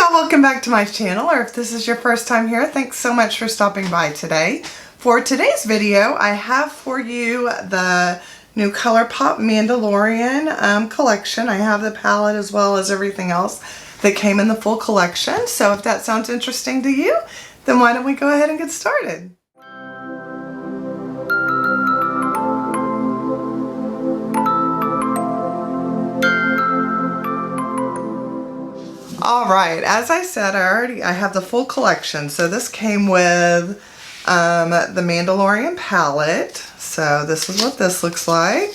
y'all, welcome back to my channel, or if this is your first time here, thanks so much for stopping by today. For today's video, I have for you the new ColourPop Mandalorian collection. I have the palette as well as everything else that came in the full collection. So if that sounds interesting to you, then why don't we go ahead and get started. Alright, as I said, I have the full collection. So this came with the Mandalorian palette. So this is what this looks like.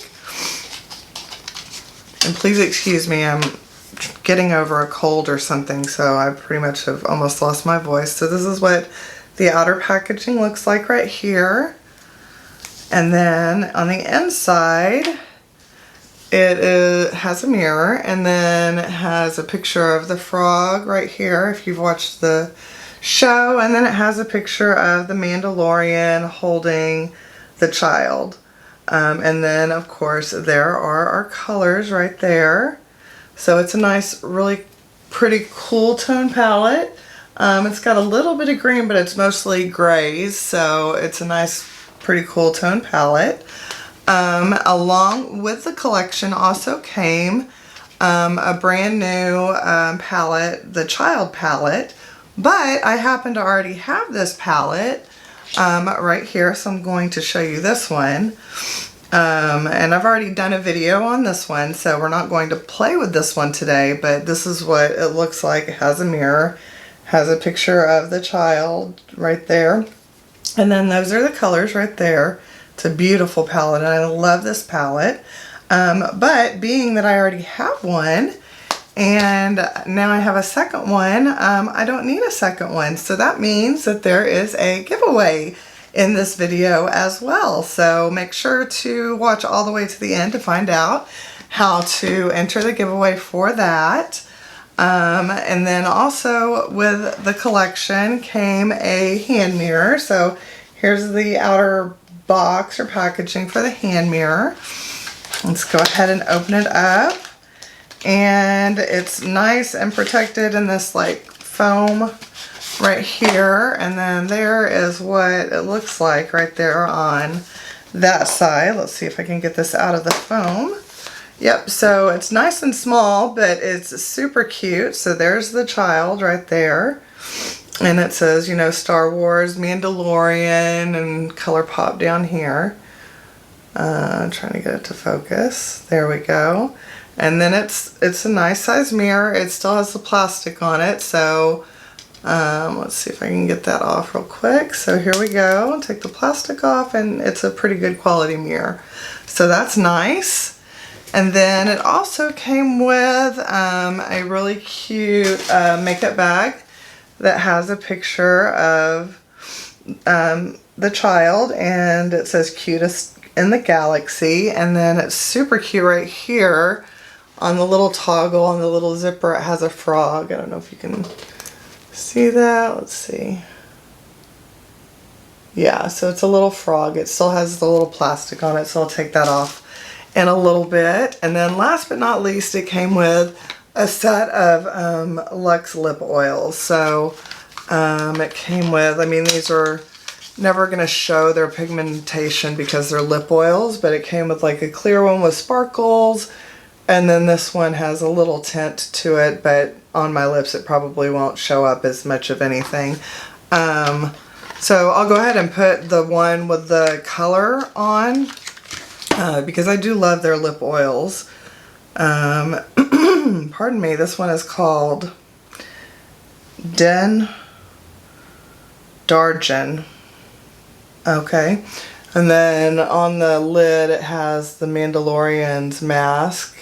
And please excuse me, I'm getting over a cold or something, so I pretty much have almost lost my voice. So this is what the outer packaging looks like right here. And then on the inside, it has a mirror, and then it has a picture of the frog right here if you've watched the show, and then it has a picture of the Mandalorian holding the child. And then of course there are our colors right there. So it's a nice, really pretty cool tone palette. It's got a little bit of green, but it's mostly grays, so it's a nice, pretty cool tone palette. Along with the collection also came a brand new palette, the child palette, but I happen to already have this palette right here, so I'm going to show you this one. And I've already done a video on this one, so we're not going to play with this one today, but this is what it looks like. It has a mirror, has a picture of the child right there, and then those are the colors right there. It's a beautiful palette, and I love this palette. But being that I already have one, and now I have a second one, I don't need a second one. So that means that there is a giveaway in this video as well. So make sure to watch all the way to the end to find out how to enter the giveaway for that. And then also with the collection came a hand mirror. So here's the outer box or packaging for the hand mirror. Let's go ahead and open it up, and it's nice and protected in this like foam right here, and then there is what it looks like right there on that side. Let's see if I can get this out of the foam. Yep, so it's nice and small, but it's super cute. So there's the child right there. And it says, you know, Star Wars, Mandalorian, and ColourPop down here. I'm trying to get it to focus. There we go. And then it's a nice size mirror. It still has the plastic on it. So let's see if I can get that off real quick. So here we go. Take the plastic off, and it's a pretty good quality mirror. So that's nice. And then it also came with a really cute makeup bag that has a picture of the child, and it says cutest in the galaxy, and then it's super cute right here on the little toggle, on the little zipper. It has a frog. I don't know if you can see that. Let's see. Yeah, so it's a little frog. It still has the little plastic on it, so I'll take that off in a little bit. And then last but not least, it came with a set of Luxe lip oils. So it came with, I mean, these are never going to show their pigmentation because they're lip oils, but it came with like a clear one with sparkles, and then this one has a little tint to it, but on my lips it probably won't show up as much of anything. So I'll go ahead and put the one with the color on because I do love their lip oils. Pardon me, this one is called Den Dargen. Okay, and then on the lid it has the Mandalorian's mask,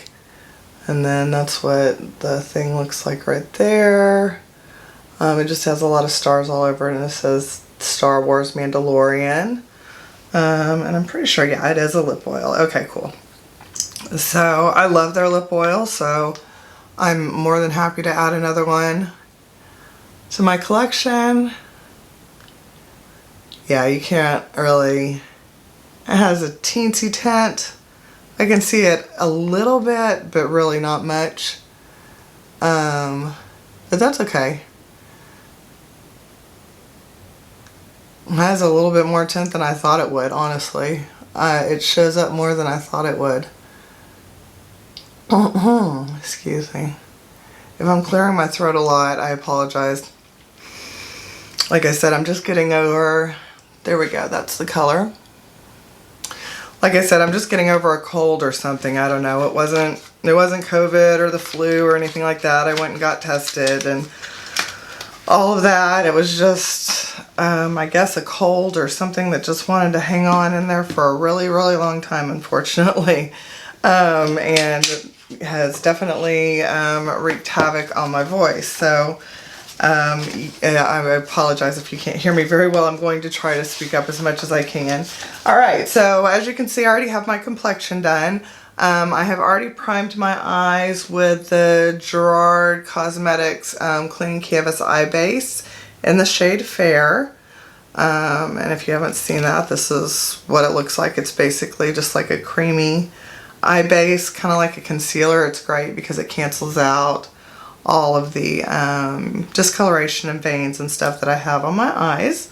and then that's what the thing looks like right there. It just has a lot of stars all over it, and it says Star Wars Mandalorian. And I'm pretty sure, yeah, it is a lip oil. Okay, cool. So I love their lip oil, so I'm more than happy to add another one to my collection. Yeah, you can't really, it has a teensy tint. I can see it a little bit, but really not much. but that's okay. It has a little bit more tint than I thought it would, honestly. It shows up more than I thought it would. Excuse me. If I'm clearing my throat a lot, I apologize. Like I said, I'm just getting over, there we go, that's the color. Like I said, I'm just getting over a cold or something, I don't know. It wasn't COVID or the flu or anything like that. I went and got tested and all of that. It was just, I guess, a cold or something that just wanted to hang on in there for a really, really long time, unfortunately. And it has definitely wreaked havoc on my voice. So I apologize if you can't hear me very well. I'm going to try to speak up as much as I can. Alright, so as you can see, I already have my complexion done. I have already primed my eyes with the Gerard Cosmetics Clean Canvas Eye Base in the shade Fair. And if you haven't seen that, this is what it looks like. It's basically just like a creamy eye base, kind of like a concealer. It's great because it cancels out all of the discoloration and veins and stuff that I have on my eyes.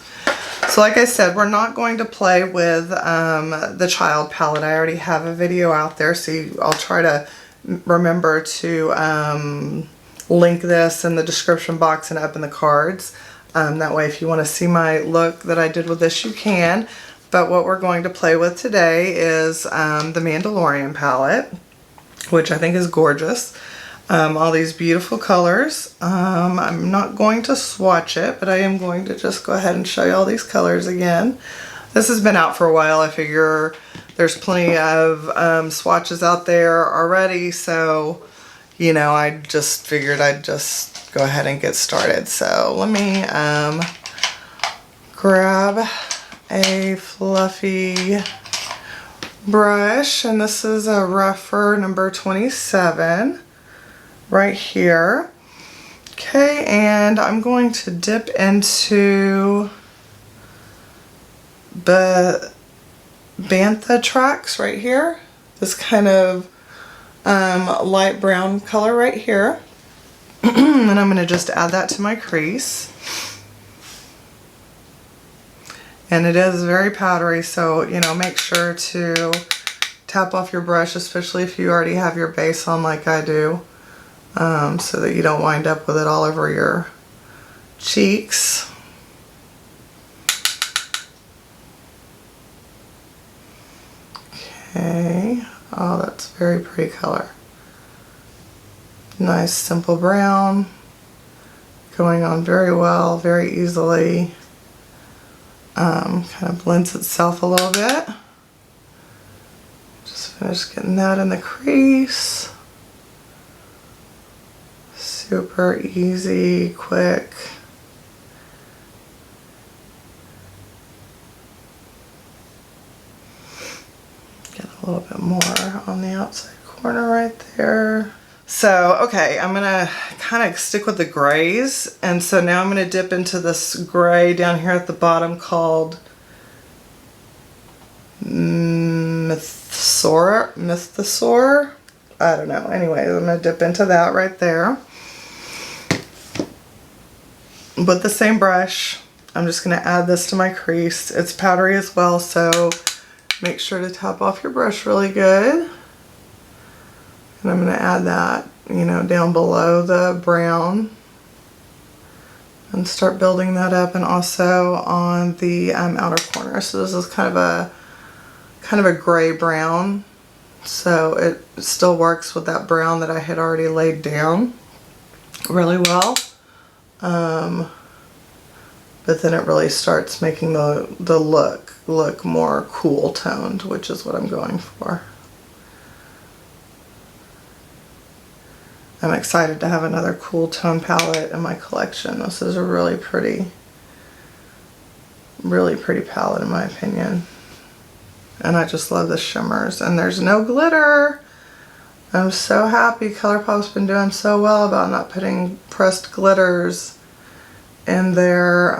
So like I said, we're not going to play with the child palette. I already have a video out there, so I'll try to remember to link this in the description box and up in the cards. That way if you want to see my look that I did with this, you can. But what we're going to play with today is the Mandalorian palette, which I think is gorgeous. All these beautiful colors. I'm not going to swatch it, but I am going to just go ahead and show you all these colors again. This has been out for a while. I figure there's plenty of swatches out there already, so you know, I just figured I'd just go ahead and get started. So let me grab a fluffy brush, and this is a rougher number 27 right here. Okay, and I'm going to dip into the Bantha Tracks right here, this kind of light brown color right here. And I'm going to just add that to my crease. And it is very powdery, so you know, make sure to tap off your brush, especially if you already have your base on like I do, so that you don't wind up with it all over your cheeks. Okay, oh, that's a very pretty color. Nice simple brown, going on very well, very easily. Kind of blends itself a little bit. Just finished getting that in the crease. Super easy, quick. Get a little bit more on the outside corner right there. So, okay, I'm gonna kind of stick with the grays, and so now I'm gonna dip into this gray down here at the bottom called Mythosaur. I don't know. Anyway, I'm gonna dip into that right there. With the same brush, I'm just gonna add this to my crease. It's powdery as well, so make sure to tap off your brush really good. And I'm going to add that, you know, down below the brown and start building that up, and also on the outer corner. So this is kind of a gray brown, so it still works with that brown that I had already laid down really well. But then it really starts making the look more cool toned, which is what I'm going for. I'm excited to have another cool tone palette in my collection. This is a really pretty palette in my opinion. And I just love the shimmers. And there's no glitter. I'm so happy ColourPop's been doing so well about not putting pressed glitters in their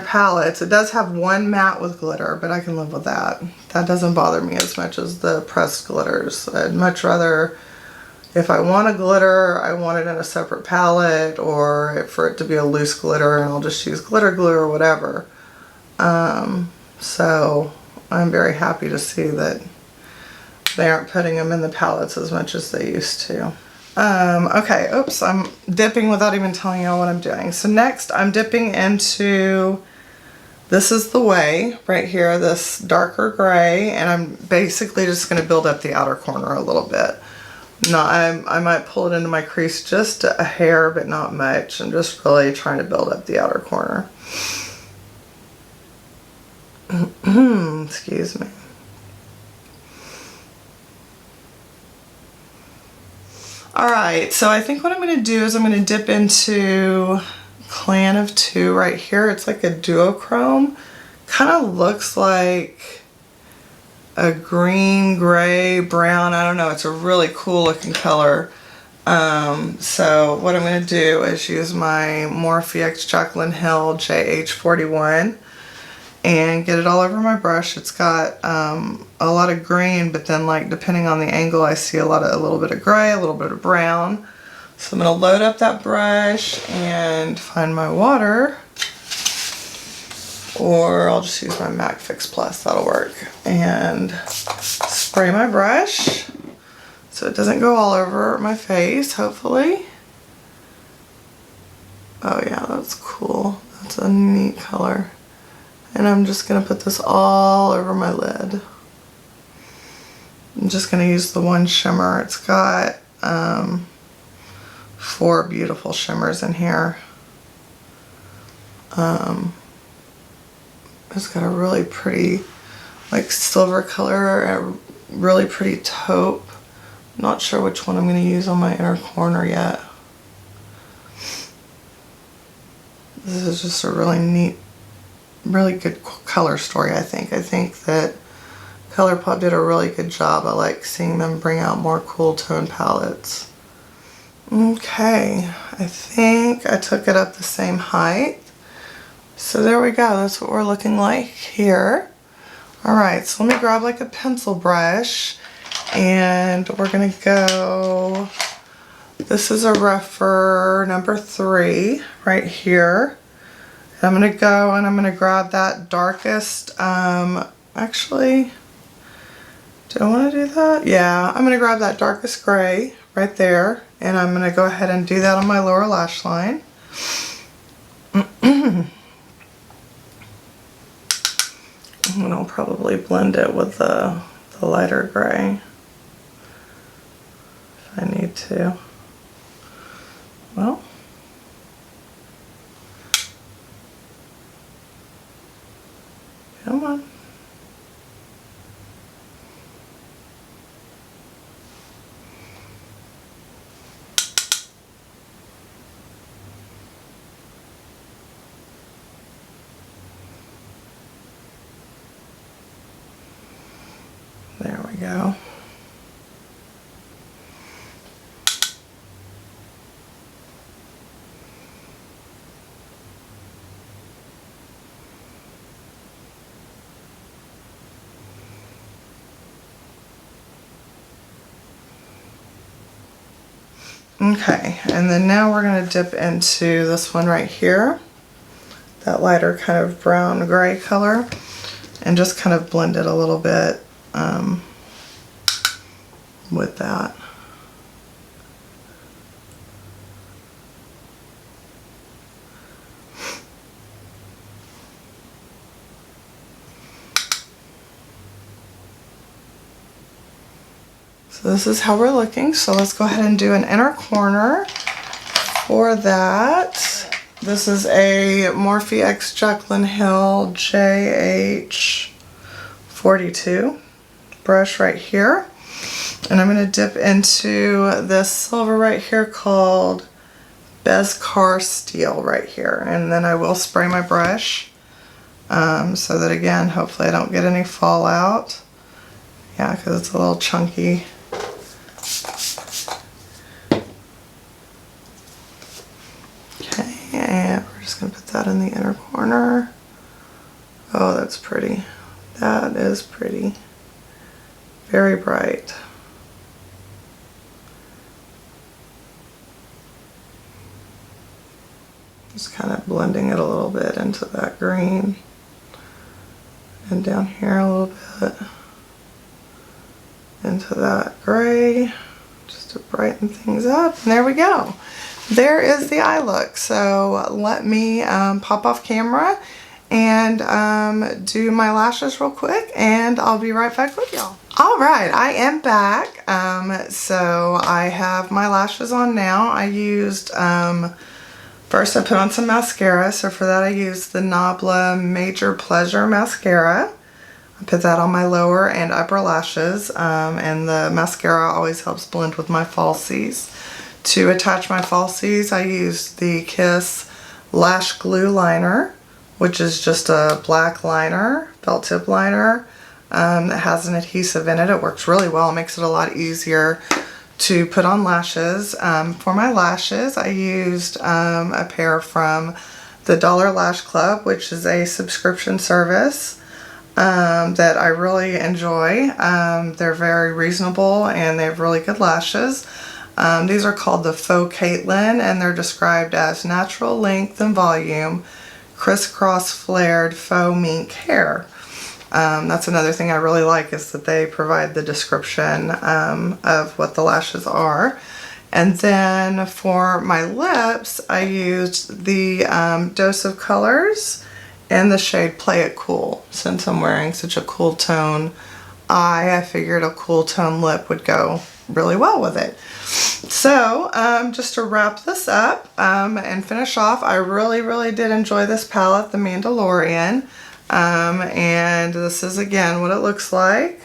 palettes. It does have one matte with glitter, but I can live with that. That doesn't bother me as much as the pressed glitters. I'd much rather if I want a glitter, I want it in a separate palette, or for it to be a loose glitter, and I'll just use glitter glue or whatever. So I'm very happy to see that they aren't putting them in the palettes as much as they used to. Okay, oops, I'm dipping without even telling y'all what I'm doing. So next I'm dipping into, this is the Way right here, this darker gray, and I'm basically just going to build up the outer corner a little bit. No, I might pull it into my crease just a hair, but not much. I'm just really trying to build up the outer corner. Excuse me. Alright, so I think what I'm going to do is I'm going to dip into Clan of Two right here. It's like a duochrome. Kind of looks like a green, gray, brown. I don't know. It's a really cool looking color. So what I'm going to do is use my Morphe X Jaclyn Hill JH41 and get it all over my brush. It's got a lot of green, but then like depending on the angle I see a little bit of gray, a little bit of brown. So I'm going to load up that brush and find my water, or I'll just use my MAC Fix Plus, that'll work, and spray my brush so it doesn't go all over my face, hopefully. Oh yeah, that's cool. That's a neat color. And I'm just going to put this all over my lid. I'm just going to use the one shimmer. It's got 4 beautiful shimmers in here. It's got a really pretty, like, silver color, a really pretty taupe. I'm not sure which one I'm going to use on my inner corner yet. This is just a really neat, really good color story, I think. I think that ColourPop did a really good job. I like seeing them bring out more cool tone palettes. Okay, I think I took it up the same height. So there we go, that's what we're looking like here. Alright, so let me grab like a pencil brush, and we're gonna go, this is a rougher number 3 right here. I'm going to go and I'm going to grab that darkest, actually, do I want to do that? Yeah, I'm going to grab that darkest gray right there, and I'm going to go ahead and do that on my lower lash line. And I'll probably blend it with the lighter gray if I need to. Well, come on. There we go. Okay, and then now we're going to dip into this one right here, that lighter kind of brown gray color, and just kind of blend it a little bit with that. So this is how we're looking. So let's go ahead and do an inner corner. For that, this is a Morphe X Jaclyn Hill JH42 brush right here. And I'm going to dip into this silver right here called Bezcar Steel right here. And then I will spray my brush so that, again, hopefully I don't get any fallout. Yeah, because it's a little chunky. Okay, and we're just going to put that in the inner corner. Oh, that's pretty. That is pretty. Very bright. Just kind of blending it a little bit into that green. And down here a little bit into that gray, just to brighten things up. And there we go. There is the eye look. So let me pop off camera and do my lashes real quick, and I'll be right back with y'all. All right, I am back. So I have my lashes on now. I used, first I put on some mascara. So for that I used the Nabla Major Pleasure Mascara. I put that on my lower and upper lashes, and the mascara always helps blend with my falsies. To attach my falsies, I used the Kiss Lash Glue Liner, which is just a black liner, felt tip liner. That has an adhesive in it. It works really well. It makes it a lot easier to put on lashes. For my lashes, I used a pair from the Dollar Lash Club, which is a subscription service that I really enjoy. They're very reasonable and they have really good lashes. These are called the Faux Caitlin, and they're described as natural length and volume, crisscross flared faux mink hair. That's another thing I really like, is that they provide the description of what the lashes are. And then for my lips, I used the Dose of Colors and the shade Play It Cool. Since I'm wearing such a cool tone eye, I figured a cool tone lip would go really well with it. So just to wrap this up and finish off, I really did enjoy this palette, the Mandalorian. And this is again what it looks like.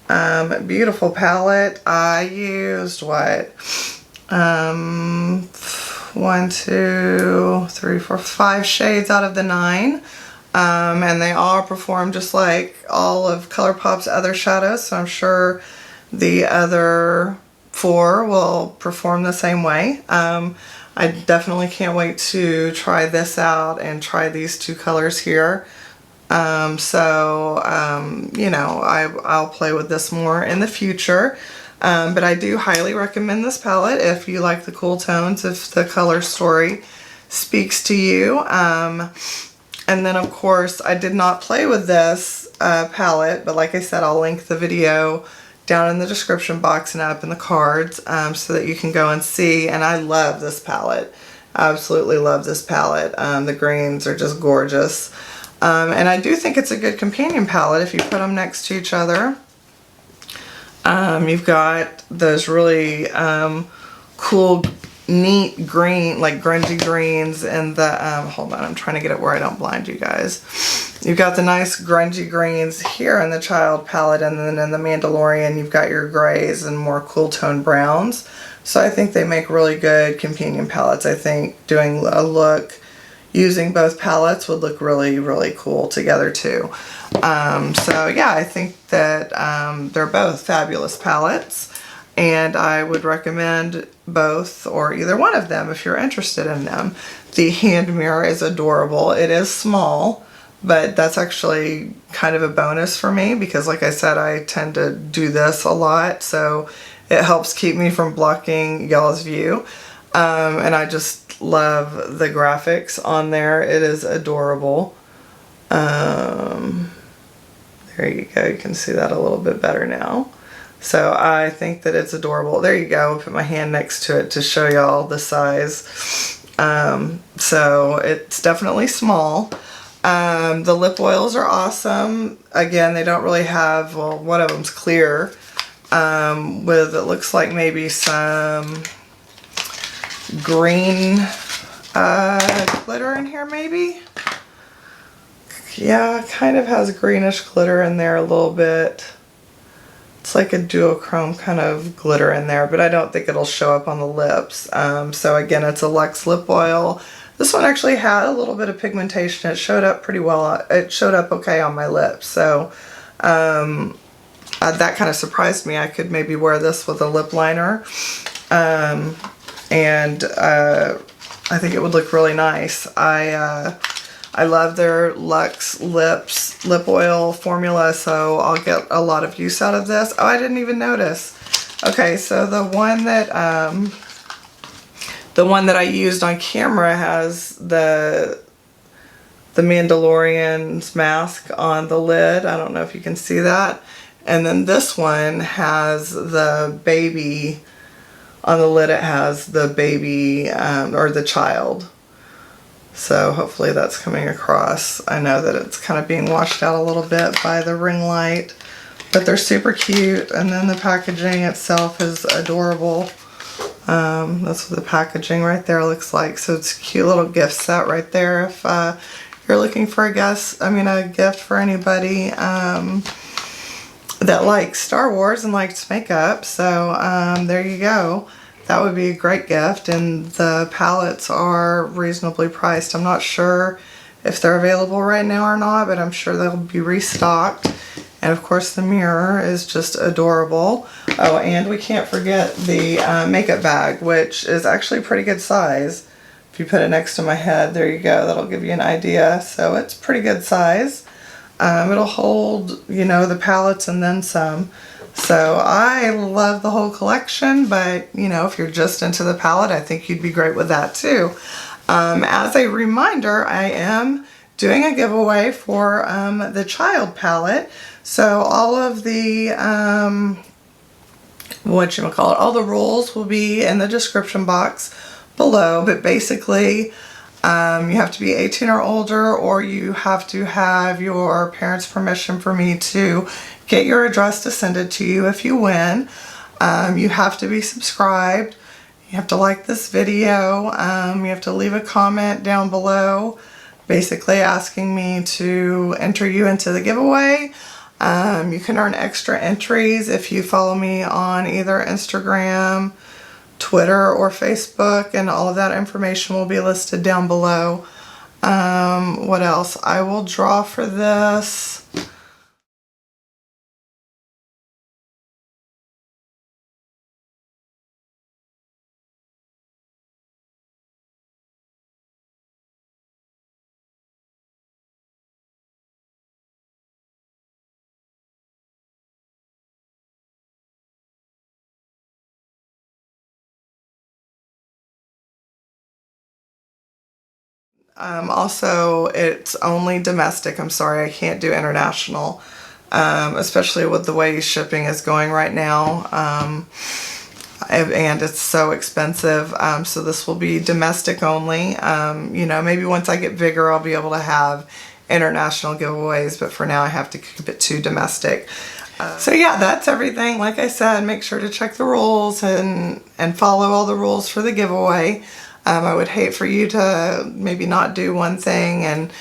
Beautiful palette. I used what? 1, 2, 3, 4, 5 shades out of the 9. And they all perform just like all of ColourPop's other shadows, so I'm sure the other 4 will perform the same way. I definitely can't wait to try this out and try these 2 colors here. You know, I'll play with this more in the future. But I do highly recommend this palette if you like the cool tones, if the color story speaks to you. And then of course I did not play with this palette, but like I said, I'll link the video down in the description box and up in the cards so that you can go and see. And I love this palette. I absolutely love this palette. The greens are just gorgeous. And I do think it's a good companion palette if you put them next to each other. You've got those really cool, neat green, like grungy greens, and the, hold on, I'm trying to get it where I don't blind you guys. You've got the nice grungy greens here in the Child palette, and then in the Mandalorian you've got your grays and more cool tone browns. So I think they make really good companion palettes. I think doing a look using both palettes would look really cool together too. So yeah, I think that they're both fabulous palettes, and I would recommend both or either one of them if you're interested in them. The hand mirror is adorable. It is small, but that's actually kind of a bonus for me because, like I said, I tend to do this a lot, so it helps keep me from blocking y'all's view. And I just love the graphics on there. It is adorable. There you go. You can see that a little bit better now. So I think that it's adorable. There you go. I'll put my hand next to it to show y'all the size. So it's definitely small. The lip oils are awesome. Again, they don't really have, well, one of them's clear with, it looks like maybe some green glitter in here maybe. Yeah, kind of has greenish glitter in there a little bit. It's like a duochrome kind of glitter in there, but I don't think it'll show up on the lips. So again, it's a Luxe lip oil. This one actually had a little bit of pigmentation. It showed up pretty well. It showed up okay on my lips. So that kind of surprised me. I could maybe wear this with a lip liner. I think it would look really nice. I love their Luxe lip oil formula, so I'll get a lot of use out of this. Oh, I didn't even notice. Okay, so the one that The one that I used on camera has the Mandalorian's mask on the lid. I don't know if you can see that. And then this one has the baby on the lid. It has the baby or the child. So hopefully that's coming across. I know that it's kind of being washed out a little bit by the ring light, but they're super cute. And then the packaging itself is adorable. That's what the packaging right there looks like. So it's a cute little gift set right there if you're looking for a gift for anybody that likes Star Wars and likes makeup. So there you go. That would be a great gift, and the palettes are reasonably priced. I'm not sure if they're available right now or not, but I'm sure they'll be restocked. And of course the mirror is just adorable. Oh, and we can't forget the makeup bag, which is actually a pretty good size. If you put it next to my head, there you go, that'll give you an idea. So it's pretty good size. It'll hold, you know, the palettes and then some. So I love the whole collection, but you know, if you're just into the palette, I think you'd be great with that too. As a reminder, I am doing a giveaway for the child palette. So all of the, all the rules will be in the description box below, but basically you have to be 18 or older, or you have to have your parents' permission for me to get your address to send it to you if you win. You have to be subscribed. You have to like this video. You have to leave a comment down below basically asking me to enter you into the giveaway. You can earn extra entries if you follow me on either Instagram, Twitter, or Facebook, and all of that information will be listed down below. What else? I will draw for this. Also, it's only domestic. I'm sorry, I can't do international, especially with the way shipping is going right now. And it's so expensive. So this will be domestic only. You know, maybe once I get bigger, I'll be able to have international giveaways, but for now I have to keep it to domestic. So yeah, that's everything. Like I said, make sure to check the rules and follow all the rules for the giveaway. I would hate for you to maybe not do one thing and,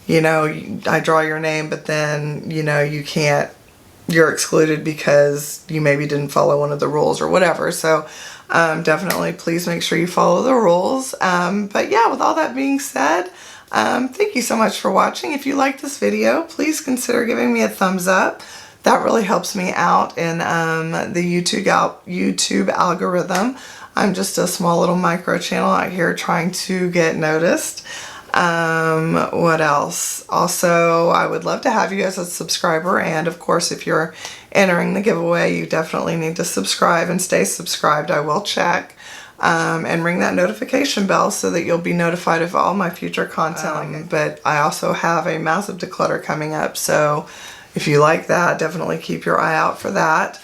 you know, I draw your name, but then, you know, you're excluded because you maybe didn't follow one of the rules or whatever. So definitely please make sure you follow the rules. But yeah, with all that being said, thank you so much for watching. If you like this video, please consider giving me a thumbs up. That really helps me out in the YouTube algorithm. I'm just a small little micro channel out here trying to get noticed. What else? Also, I would love to have you as a subscriber, and of course if you're entering the giveaway, you definitely need to subscribe and stay subscribed. I will check. And ring that notification bell so that you'll be notified of all my future content. But I also have a massive declutter coming up, so if you like that, definitely keep your eye out for that.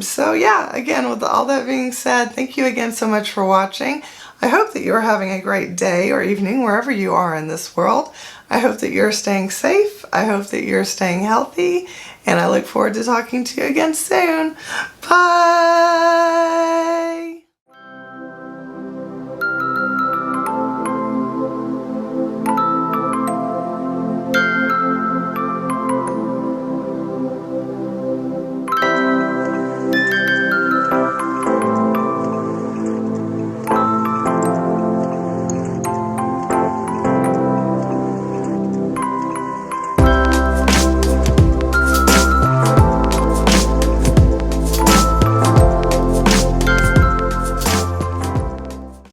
So yeah, again, with all that being said, thank you again so much for watching. I hope that you're having a great day or evening wherever you are in this world. I hope that you're staying safe. I hope that you're staying healthy, and I look forward to talking to you again soon. Bye!